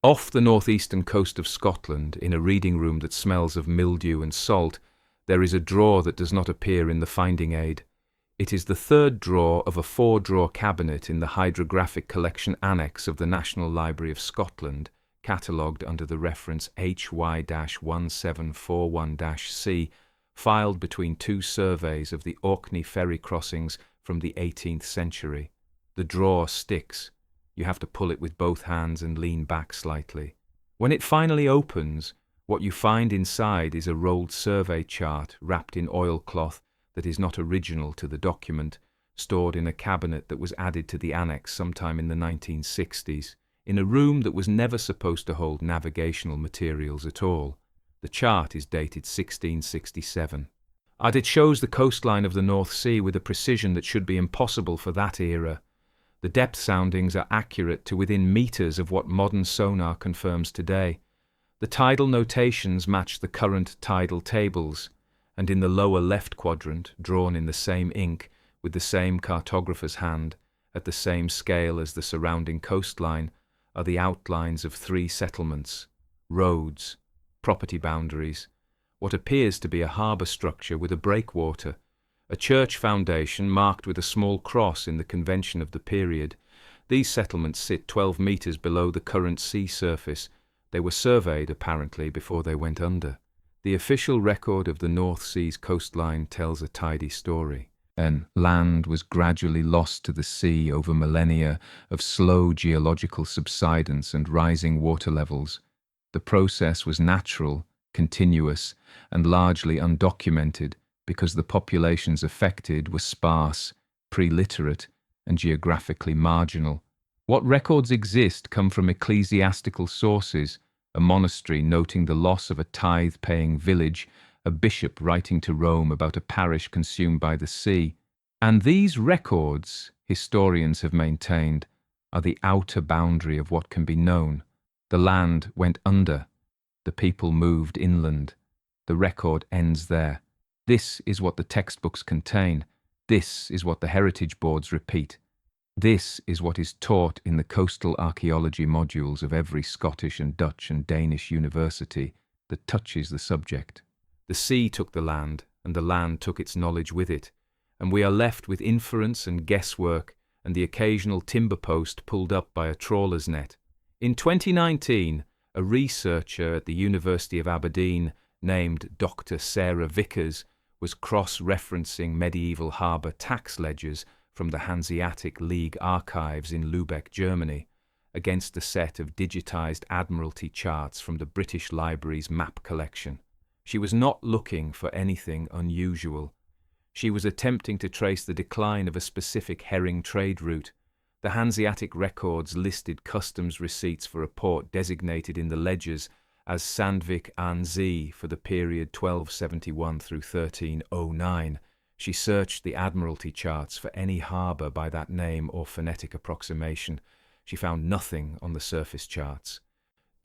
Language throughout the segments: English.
Off the northeastern coast of Scotland, in a reading room that smells of mildew and salt, there is a drawer that does not appear in the finding aid. It is the third drawer of a four-drawer cabinet in the hydrographic collection annex of the National Library of Scotland, catalogued under the reference HY-1741-C, filed between two surveys of the Orkney ferry crossings from the 18th century. The drawer sticks. You have to pull it with both hands and lean back slightly. When it finally opens, what you find inside is a rolled survey chart wrapped in oilcloth that is not original to the document, stored in a cabinet that was added to the annex sometime in the 1960s, in a room that was never supposed to hold navigational materials at all. The chart is dated 1667. And it shows the coastline of the North Sea with a precision that should be impossible for that era. The depth soundings are accurate to within meters of what modern sonar confirms today. The tidal notations match the current tidal tables, and in the lower left quadrant, drawn in the same ink, with the same cartographer's hand, at the same scale as the surrounding coastline, are the outlines of three settlements, roads, property boundaries, what appears to be a harbour structure with a breakwater, a church foundation marked with a small cross in the convention of the period. These settlements sit 12 metres below the current sea surface. They were surveyed, apparently, before they went under. The official record of the North Sea's coastline tells a tidy story. Land was gradually lost to the sea over millennia of slow geological subsidence and rising water levels. The process was natural, continuous, and largely undocumented, because the populations affected were sparse, pre-literate, and geographically marginal. What records exist come from ecclesiastical sources, a monastery noting the loss of a tithe-paying village, a bishop writing to Rome about a parish consumed by the sea. And these records, historians have maintained, are the outer boundary of what can be known. The land went under. The people moved inland. The record ends there. This is what the textbooks contain. This is what the heritage boards repeat. This is what is taught in the coastal archaeology modules of every Scottish and Dutch and Danish university that touches the subject. The sea took the land, and the land took its knowledge with it, and we are left with inference and guesswork and the occasional timber post pulled up by a trawler's net. In 2019, a researcher at the University of Aberdeen named Dr. Sarah Vickers was cross-referencing medieval harbour tax ledgers from the Hanseatic League archives in Lübeck, Germany, against a set of digitised Admiralty charts from the British Library's map collection. She was not looking for anything unusual. She was attempting to trace the decline of a specific herring trade route. The Hanseatic records listed customs receipts for a port designated in the ledgers as Sandvik aan Zee for the period 1271 through 1309. She searched the Admiralty charts for any harbour by that name or phonetic approximation. She found nothing on the surface charts.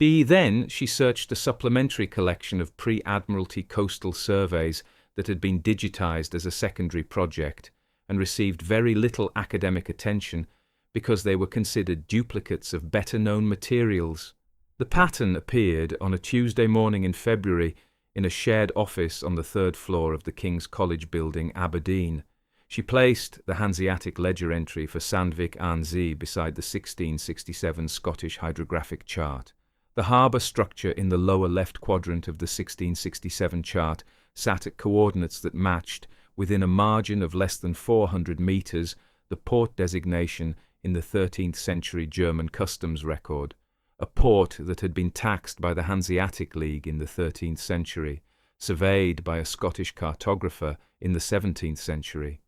Then she searched a supplementary collection of pre-Admiralty coastal surveys that had been digitised as a secondary project and received very little academic attention because they were considered duplicates of better-known materials. The pattern appeared on a Tuesday morning in February in a shared office on the third floor of the King's College building, Aberdeen. She placed the Hanseatic ledger entry for Sandvik aan Zee beside the 1667 Scottish hydrographic chart. The harbour structure in the lower left quadrant of the 1667 chart sat at coordinates that matched, within a margin of less than 400 metres, the port designation in the 13th century German customs record, a port that had been taxed by the Hanseatic League in the 13th century, surveyed by a Scottish cartographer in the 17th century,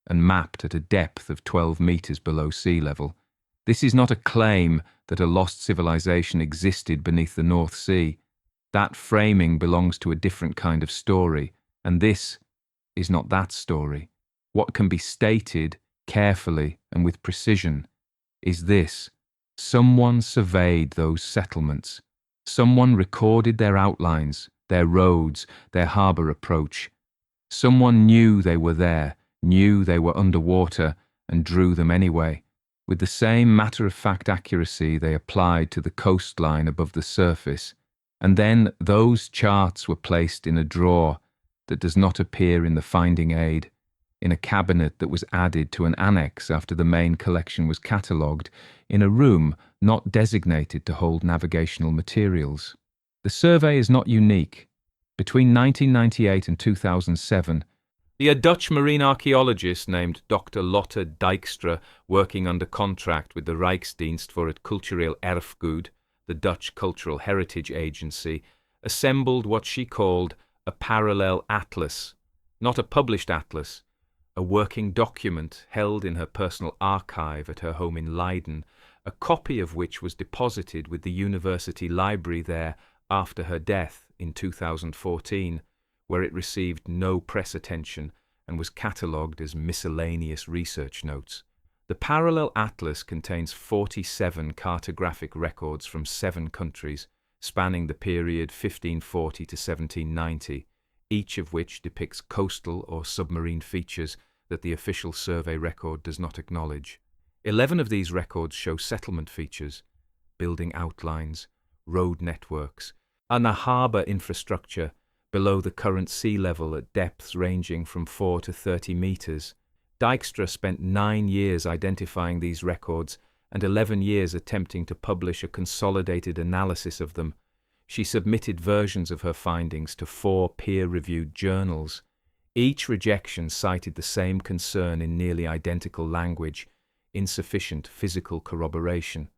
and mapped at a depth of 12 metres below sea level. This is not a claim that a lost civilization existed beneath the North Sea. That framing belongs to a different kind of story, and this is not that story. What can be stated carefully and with precision is this: someone surveyed those settlements. Someone recorded their outlines, their roads, their harbour approach. Someone knew they were there, knew they were underwater, and drew them anyway. With the same matter-of-fact accuracy they applied to the coastline above the surface, and then those charts were placed in a drawer that does not appear in the finding aid, in a cabinet that was added to an annex after the main collection was catalogued, in a room not designated to hold navigational materials. The survey is not unique. Between 1998 and 2007, a Dutch marine archaeologist named Dr. Lotte Dijkstra, working under contract with the Rijksdienst voor het Cultureel Erfgoed, the Dutch Cultural Heritage Agency, assembled what she called a parallel atlas, not a published atlas, a working document held in her personal archive at her home in Leiden, a copy of which was deposited with the university library there after her death in 2014, where it received no press attention and was catalogued as miscellaneous research notes. The parallel atlas contains 47 cartographic records from 7 countries, spanning the period 1540 to 1790, each of which depicts coastal or submarine features that the official survey record does not acknowledge. 11 of these records show settlement features, building outlines, road networks, and a harbour infrastructure below the current sea level at depths ranging from 4 to 30 metres. Dijkstra spent 9 years identifying these records and 11 years attempting to publish a consolidated analysis of them. She submitted versions of her findings to 4 peer-reviewed journals. Each rejection cited the same concern in nearly identical language: insufficient physical corroboration.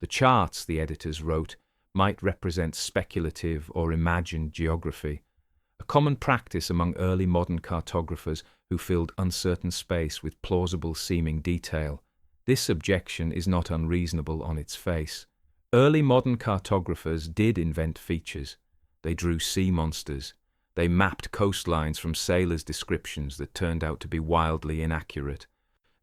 The charts, the editors wrote, might represent speculative or imagined geography, a common practice among early modern cartographers who filled uncertain space with plausible-seeming detail. This objection is not unreasonable on its face. Early modern cartographers did invent features. They drew sea monsters. They mapped coastlines from sailors' descriptions that turned out to be wildly inaccurate.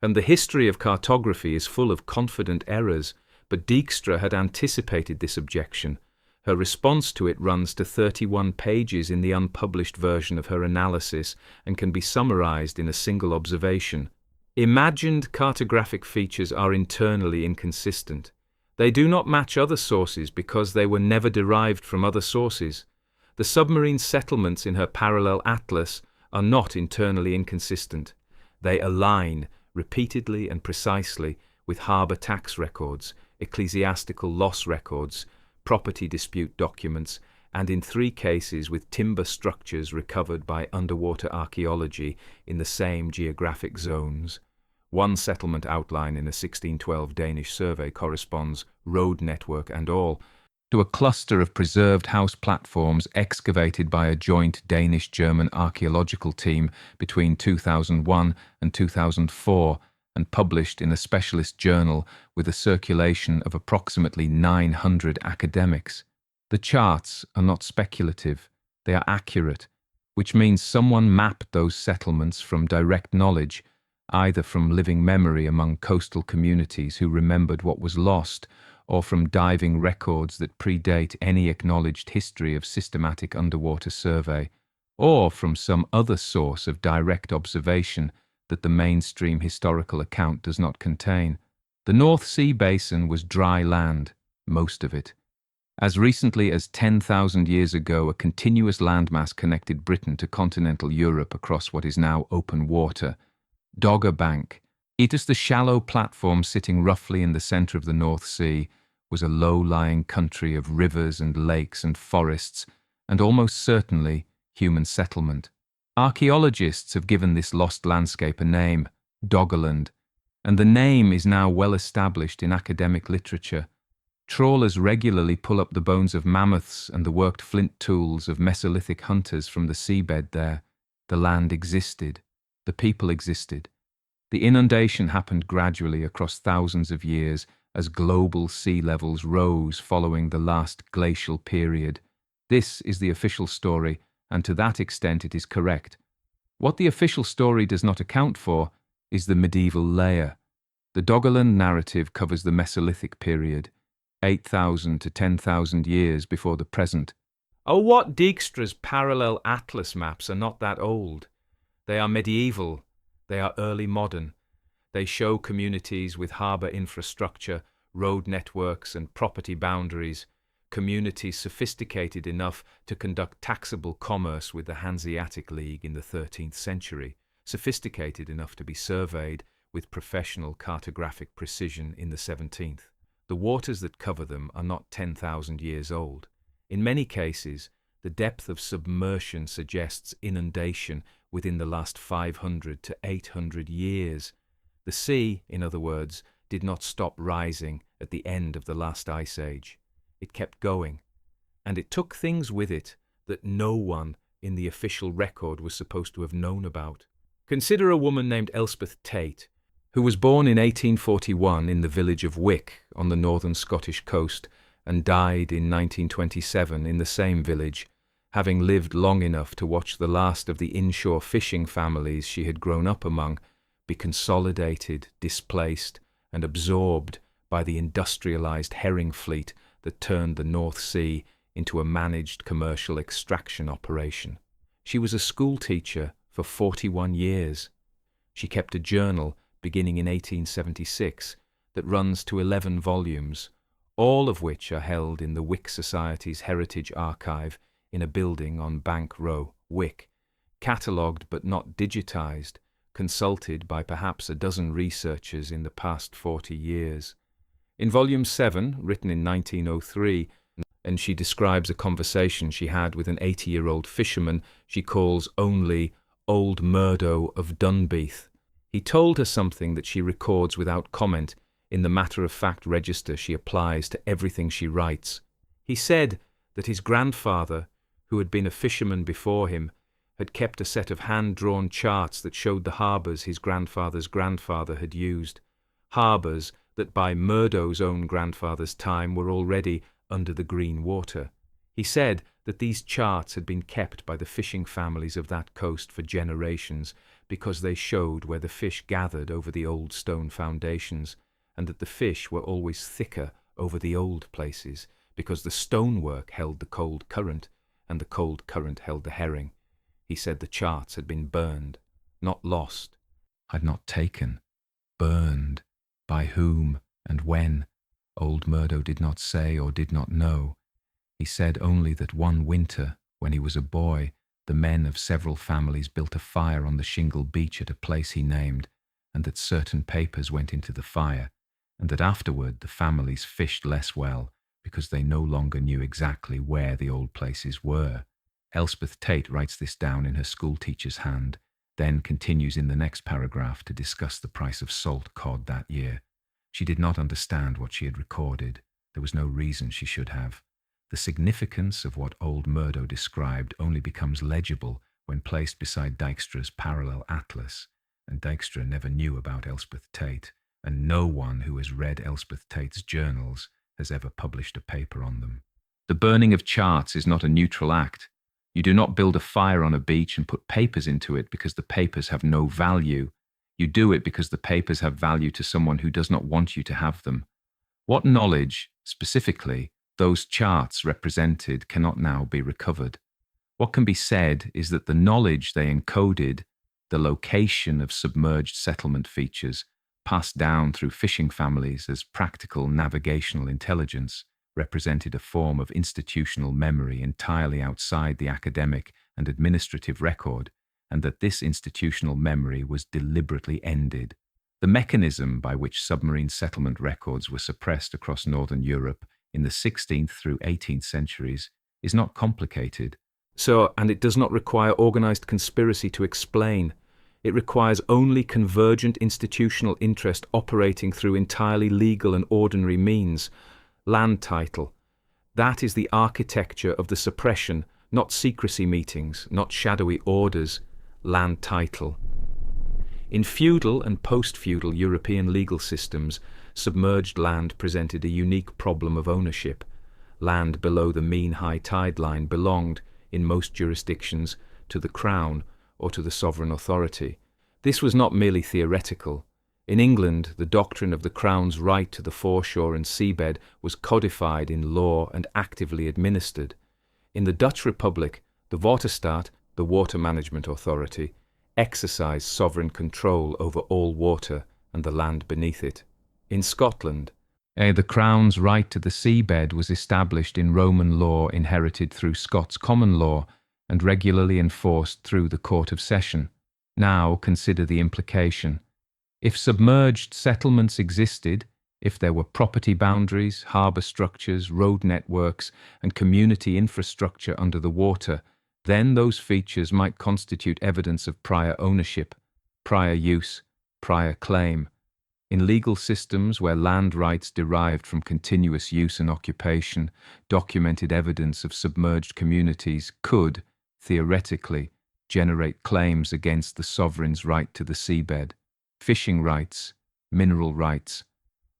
And the history of cartography is full of confident errors, but Dijkstra had anticipated this objection. Her response to it runs to 31 pages in the unpublished version of her analysis and can be summarized in a single observation. Imagined cartographic features are internally inconsistent. They do not match other sources because they were never derived from other sources. The submarine settlements in her parallel atlas are not internally inconsistent. They align repeatedly and precisely with harbour tax records, ecclesiastical loss records, property dispute documents, and in 3 cases with timber structures recovered by underwater archaeology in the same geographic zones. One settlement outline in a 1612 Danish survey corresponds, road network and all, to a cluster of preserved house platforms excavated by a joint Danish-German archaeological team between 2001 and 2004 and published in a specialist journal with a circulation of approximately 900 academics. The charts are not speculative, they are accurate, which means someone mapped those settlements from direct knowledge, either from living memory among coastal communities who remembered what was lost, or from diving records that predate any acknowledged history of systematic underwater survey, or from some other source of direct observation that the mainstream historical account does not contain. The North Sea basin was dry land, most of it. As recently as 10,000 years ago, a continuous landmass connected Britain to continental Europe across what is now open water. Dogger Bank, it is the shallow platform sitting roughly in the centre of the North Sea, was a low-lying country of rivers and lakes and forests, and almost certainly human settlement. Archaeologists have given this lost landscape a name, Doggerland, and the name is now well established in academic literature. Trawlers regularly pull up the bones of mammoths and the worked flint tools of Mesolithic hunters from the seabed there. The land existed. The people existed. The inundation happened gradually across thousands of years as global sea levels rose following the last glacial period. This is the official story, and to that extent it is correct. What the official story does not account for is the medieval layer. The Doggerland narrative covers the Mesolithic period, 8,000 to 10,000 years before the present. Oh, what Dijkstra's parallel atlas maps are not that old. They are medieval. They are early modern. They show communities with harbour infrastructure, road networks and property boundaries, communities sophisticated enough to conduct taxable commerce with the Hanseatic League in the 13th century, sophisticated enough to be surveyed with professional cartographic precision in the 17th. The waters that cover them are not 10,000 years old. In many cases, the depth of submersion suggests inundation within the last 500 to 800 years. The sea, in other words, did not stop rising at the end of the last ice age. It kept going, and it took things with it that no one in the official record was supposed to have known about. Consider a woman named Elspeth Tate, who was born in 1841 in the village of Wick on the northern Scottish coast and died in 1927 in the same village, having lived long enough to watch the last of the inshore fishing families she had grown up among be consolidated, displaced, and absorbed by the industrialized herring fleet that turned the North Sea into a managed commercial extraction operation. She was a school teacher for 41 years. She kept a journal beginning in 1876 that runs to 11 volumes, all of which are held in the Wick Society's Heritage Archive in a building on Bank Row, Wick, catalogued but not digitized, consulted by perhaps a dozen researchers in the past 40 years. In Volume 7, written in 1903, and she describes a conversation she had with an 80-year-old fisherman she calls only Old Murdo of Dunbeath. He told her something that she records without comment in the matter-of-fact register she applies to everything she writes. He said that his grandfather, who had been a fisherman before him, had kept a set of hand-drawn charts that showed the harbours his grandfather's grandfather had used, harbours that by Murdo's own grandfather's time were already under the green water. He said that these charts had been kept by the fishing families of that coast for generations because they showed where the fish gathered over the old stone foundations, and that the fish were always thicker over the old places because the stonework held the cold current and the cold current held the herring. He said the charts had been burned, not lost. Had not taken. Burned. By whom and when? Old Murdo did not say or did not know. He said only that one winter, when he was a boy, the men of several families built a fire on the shingle beach at a place he named, and that certain papers went into the fire, and that afterward the families fished less well because they no longer knew exactly where the old places were. Elspeth Tate writes this down in her schoolteacher's hand, then continues in the next paragraph to discuss the price of salt cod that year. She did not understand what she had recorded. There was no reason she should have. The significance of what old Murdo described only becomes legible when placed beside Dijkstra's parallel atlas, and Dijkstra never knew about Elspeth Tate, and no one who has read Elspeth Tate's journals has ever published a paper on them. The burning of charts is not a neutral act. You do not build a fire on a beach and put papers into it because the papers have no value. You do it because the papers have value to someone who does not want you to have them. What knowledge, specifically, those charts represented cannot now be recovered. What can be said is that the knowledge they encoded, the location of submerged settlement features, passed down through fishing families as practical navigational intelligence, represented a form of institutional memory entirely outside the academic and administrative record, and that this institutional memory was deliberately ended. The mechanism by which submarine settlement records were suppressed across Northern Europe in the 16th through 18th centuries is not complicated. And it does not require organized conspiracy to explain. It requires only convergent institutional interest operating through entirely legal and ordinary means. Land title. That is the architecture of the suppression, not secrecy meetings, not shadowy orders. Land title. In feudal and post-feudal European legal systems, submerged land presented a unique problem of ownership. Land below the mean high tide line belonged, in most jurisdictions, to the Crown or to the sovereign authority. This was not merely theoretical. In England, the doctrine of the Crown's right to the foreshore and seabed was codified in law and actively administered. In the Dutch Republic, the Waterstaat, the Water Management Authority, exercised sovereign control over all water and the land beneath it. In Scotland, the Crown's right to the seabed was established in Roman law inherited through Scots common law and regularly enforced through the Court of Session. Now consider the implication. If submerged settlements existed, if there were property boundaries, harbour structures, road networks, and community infrastructure under the water, then those features might constitute evidence of prior ownership, prior use, prior claim. In legal systems where land rights derived from continuous use and occupation, documented evidence of submerged communities could, theoretically, generate claims against the sovereign's right to the seabed. Fishing rights, mineral rights,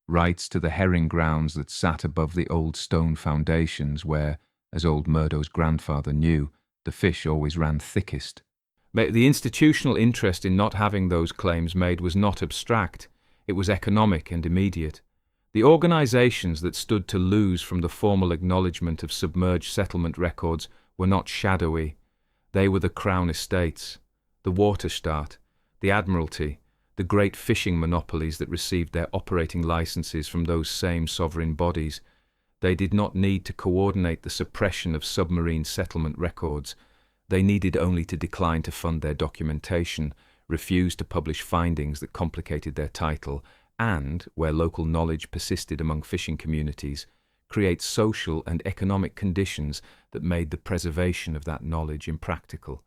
rights to the herring grounds that sat above the old stone foundations where, as old Murdo's grandfather knew, the fish always ran thickest. The institutional interest in not having those claims made was not abstract. It was economic and immediate. The organisations that stood to lose from the formal acknowledgement of submerged settlement records were not shadowy. They were the Crown Estates, the Waterstaat, the Admiralty, the great fishing monopolies that received their operating licences from those same sovereign bodies. They did not need to coordinate the suppression of submarine settlement records. They needed only to decline to fund their documentation, refused to publish findings that complicated their title, and, where local knowledge persisted among fishing communities, create social and economic conditions that made the preservation of that knowledge impractical.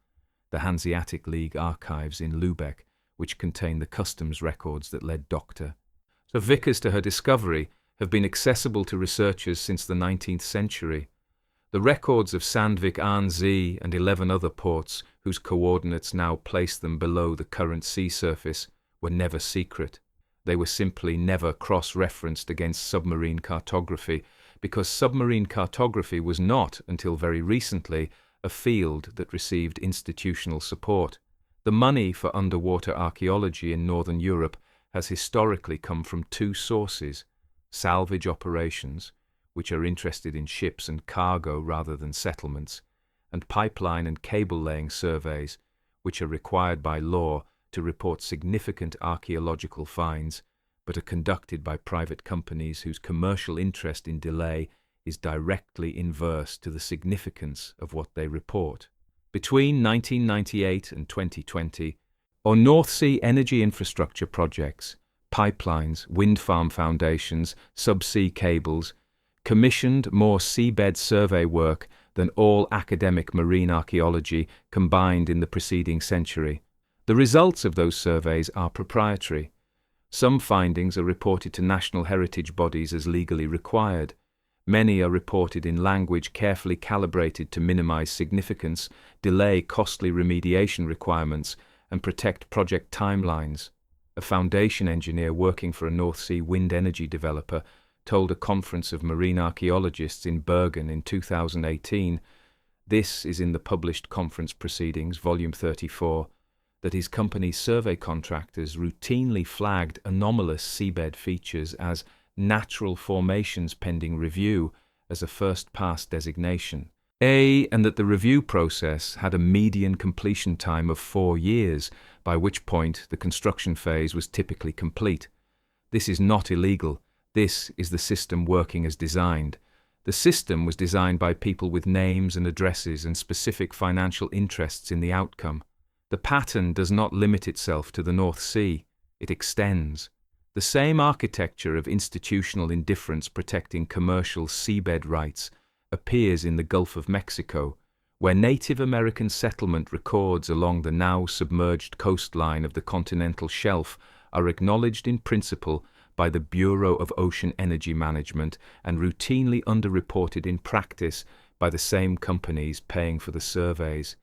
The Hanseatic League archives in Lübeck, which contain the customs records that led Dr. Vickers to her discovery, have been accessible to researchers since the 19th century. The records of Sandvik aan Zee and 11 other ports, whose coordinates now place them below the current sea surface, were never secret. They were simply never cross-referenced against submarine cartography, because submarine cartography was not, until very recently, a field that received institutional support. The money for underwater archaeology in Northern Europe has historically come from two sources: salvage operations, which are interested in ships and cargo rather than settlements, and pipeline and cable-laying surveys, which are required by law to report significant archaeological finds, but are conducted by private companies whose commercial interest in delay is directly inverse to the significance of what they report. Between 1998 and 2020, on North Sea energy infrastructure projects, pipelines, wind farm foundations, subsea cables, commissioned more seabed survey work than all academic marine archaeology combined in the preceding century. The results of those surveys are proprietary. Some findings are reported to national heritage bodies as legally required. Many are reported in language carefully calibrated to minimize significance, delay costly remediation requirements, and protect project timelines. A foundation engineer working for a North Sea wind energy developer told a conference of marine archaeologists in Bergen in 2018, this is in the published conference proceedings, volume 34, that his company's survey contractors routinely flagged anomalous seabed features as natural formations pending review as a first-pass designation. And that the review process had a median completion time of 4 years, by which point the construction phase was typically complete. This is not illegal. This is the system working as designed. The system was designed by people with names and addresses and specific financial interests in the outcome. The pattern does not limit itself to the North Sea. It extends. The same architecture of institutional indifference protecting commercial seabed rights appears in the Gulf of Mexico, where Native American settlement records along the now submerged coastline of the continental shelf are acknowledged in principle by the Bureau of Ocean Energy Management and routinely underreported in practice by the same companies paying for the surveys.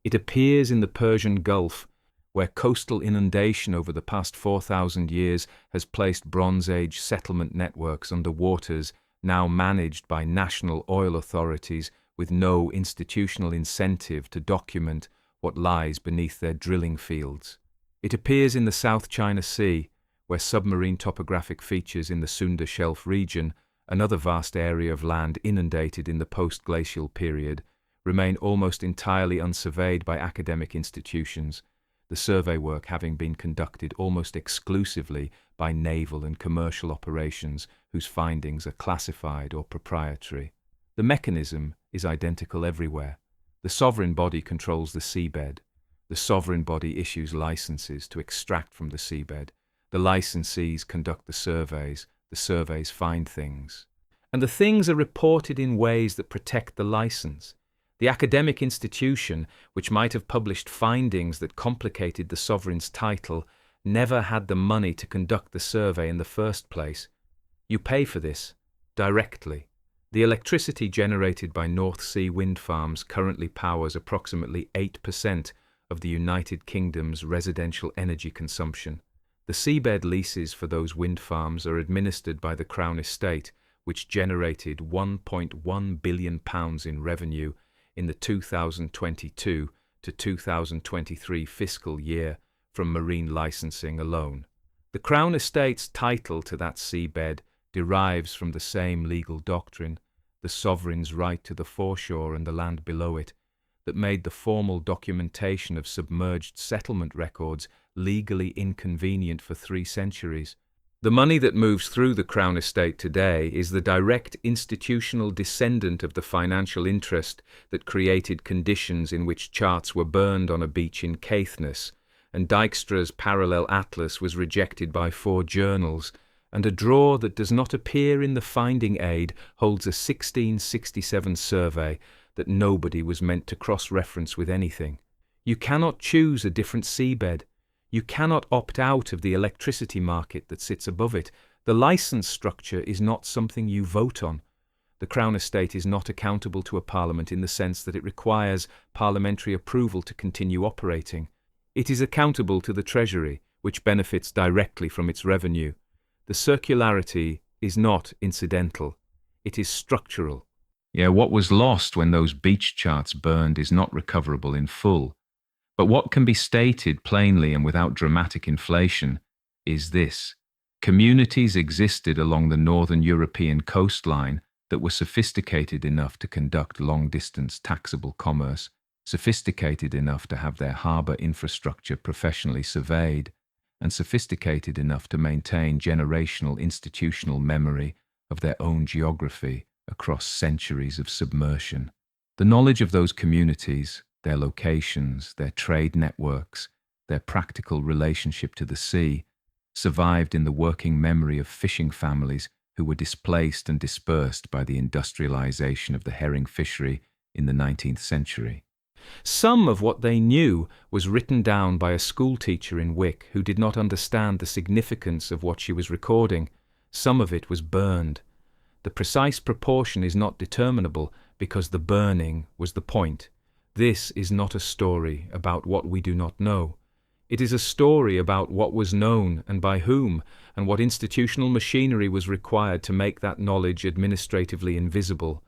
It appears in the Persian Gulf, where coastal inundation over the past 4,000 years has placed Bronze Age settlement networks under waters now managed by national oil authorities with no institutional incentive to document what lies beneath their drilling fields. It appears in the South China Sea, where submarine topographic features in the Sunda Shelf region, another vast area of land inundated in the post-glacial period, remain almost entirely unsurveyed by academic institutions. the survey work having been conducted almost exclusively by naval and commercial operations whose findings are classified or proprietary. The mechanism is identical everywhere. The sovereign body controls the seabed. The sovereign body issues licenses to extract from the seabed. The licensees conduct the surveys find things. And the things are reported in ways that protect the license. The academic institution, which might have published findings that complicated the sovereign's title, never had the money to conduct the survey in the first place. You pay for this directly. The electricity generated by North Sea wind farms currently powers approximately 8% of the United Kingdom's residential energy consumption. The seabed leases for those wind farms are administered by the Crown Estate, which generated £1.1 billion in revenue in the 2022 to 2023 fiscal year from marine licensing alone. The Crown Estate's title to that seabed derives from the same legal doctrine, the sovereign's right to the foreshore and the land below it, that made the formal documentation of submerged settlement records legally inconvenient for 3 centuries. The money that moves through the Crown Estate today is the direct institutional descendant of the financial interest that created conditions in which charts were burned on a beach in Caithness, and Dijkstra's parallel atlas was rejected by 4 journals, and a drawer that does not appear in the finding aid holds a 1667 survey that nobody was meant to cross-reference with anything. You cannot choose a different seabed. You cannot opt out of the electricity market that sits above it. The license structure is not something you vote on. The Crown Estate is not accountable to a parliament in the sense that it requires parliamentary approval to continue operating. It is accountable to the Treasury, which benefits directly from its revenue. The circularity is not incidental. It is structural. Yeah, what was lost when those beach charts burned is not recoverable in full. But what can be stated plainly and without dramatic inflation is this. Communities existed along the northern European coastline that were sophisticated enough to conduct long-distance taxable commerce, sophisticated enough to have their harbour infrastructure professionally surveyed, and sophisticated enough to maintain generational institutional memory of their own geography across centuries of submersion. The knowledge of those communities, their locations, their trade networks, their practical relationship to the sea, survived in the working memory of fishing families who were displaced and dispersed by the industrialization of the herring fishery in the 19th century. Some of what they knew was written down by a schoolteacher in Wick who did not understand the significance of what she was recording. Some of it was burned. The precise proportion is not determinable because the burning was the point. This is not a story about what we do not know. It is a story about what was known and by whom, and what institutional machinery was required to make that knowledge administratively invisible.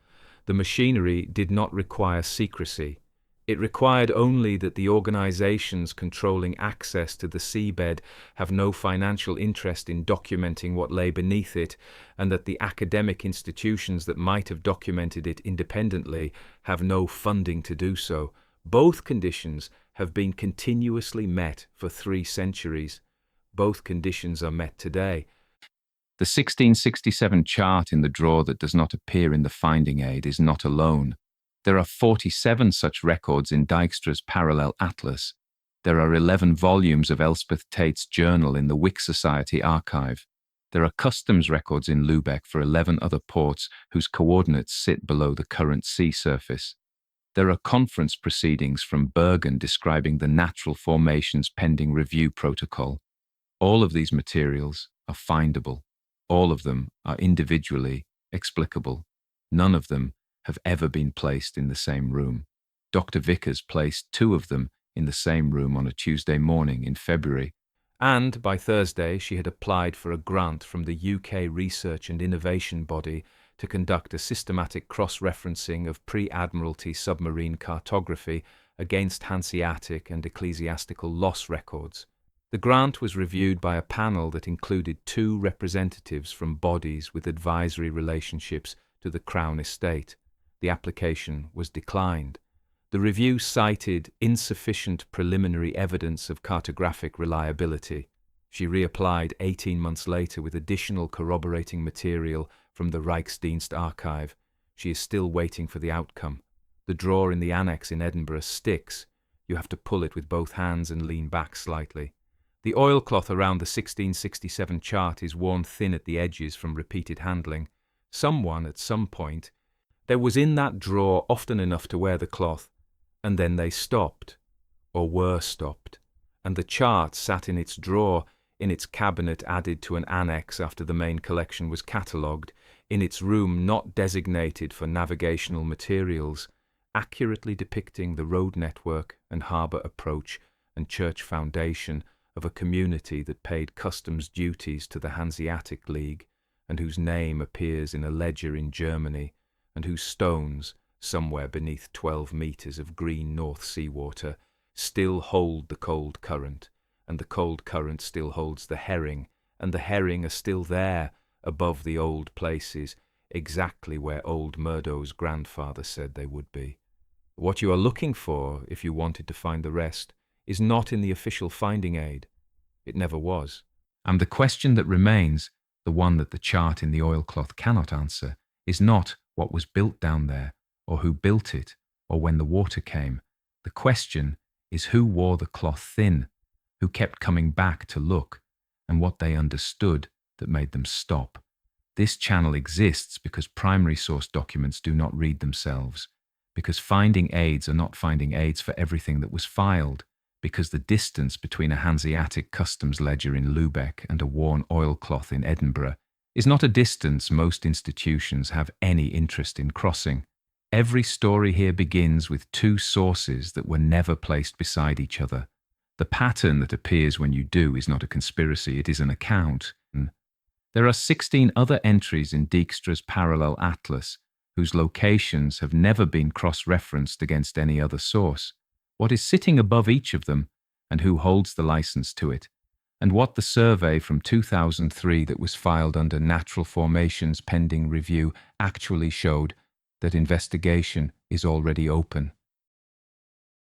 The machinery did not require secrecy. It required only that the organizations controlling access to the seabed have no financial interest in documenting what lay beneath it, and that the academic institutions that might have documented it independently have no funding to do so. Both conditions have been continuously met for 3 centuries. Both conditions are met today. The 1667 chart in the drawer that does not appear in the finding aid is not alone. There are 47 such records in Dijkstra's parallel atlas. There are 11 volumes of Elspeth Tate's journal in the Wick Society archive. There are customs records in Lubeck for 11 other ports whose coordinates sit below the current sea surface. There are conference proceedings from Bergen describing the natural formations pending review protocol. All of these materials are findable. All of them are individually explicable. None of them have ever been placed in the same room. Dr. Vickers placed 2 of them in the same room on a Tuesday morning in February, and by Thursday she had applied for a grant from the UK Research and Innovation Body to conduct a systematic cross-referencing of pre-Admiralty submarine cartography against Hanseatic and ecclesiastical loss records. The grant was reviewed by a panel that included 2 representatives from bodies with advisory relationships to the Crown Estate. The application was declined. The review cited insufficient preliminary evidence of cartographic reliability. She reapplied 18 months later with additional corroborating material from the Rijksdienst archive. She is still waiting for the outcome. The drawer in the annex in Edinburgh sticks. You have to pull it with both hands and lean back slightly. The oilcloth around the 1667 chart is worn thin at the edges from repeated handling. Someone, at some point, there was in that drawer often enough to wear the cloth, and then they stopped, or were stopped, and the chart sat in its drawer, in its cabinet added to an annex after the main collection was catalogued, in its room not designated for navigational materials, accurately depicting the road network and harbour approach and church foundation of a community that paid customs duties to the Hanseatic League, and whose name appears in a ledger in Germany, and whose stones, somewhere beneath 12 metres of green North Sea water, still hold the cold current, and the cold current still holds the herring, and the herring are still there, above the old places, exactly where old Murdo's grandfather said they would be. What you are looking for, if you wanted to find the rest, is not in the official finding aid. It never was. And the question that remains, the one that the chart in the oilcloth cannot answer, is not what was built down there, or who built it, or when the water came. The question is who wore the cloth thin, who kept coming back to look, and what they understood that made them stop. This channel exists because primary source documents do not read themselves, because finding aids are not finding aids for everything that was filed, because the distance between a Hanseatic customs ledger in Lubeck and a worn oilcloth in Edinburgh is not a distance most institutions have any interest in crossing. Every story here begins with two sources that were never placed beside each other. The pattern that appears when you do is not a conspiracy, it is an account. There are 16 other entries in Dijkstra's parallel atlas, whose locations have never been cross-referenced against any other source. What is sitting above each of them, and who holds the license to it, and what the survey from 2003 that was filed under Natural Formations pending review actually showed, that investigation is already open.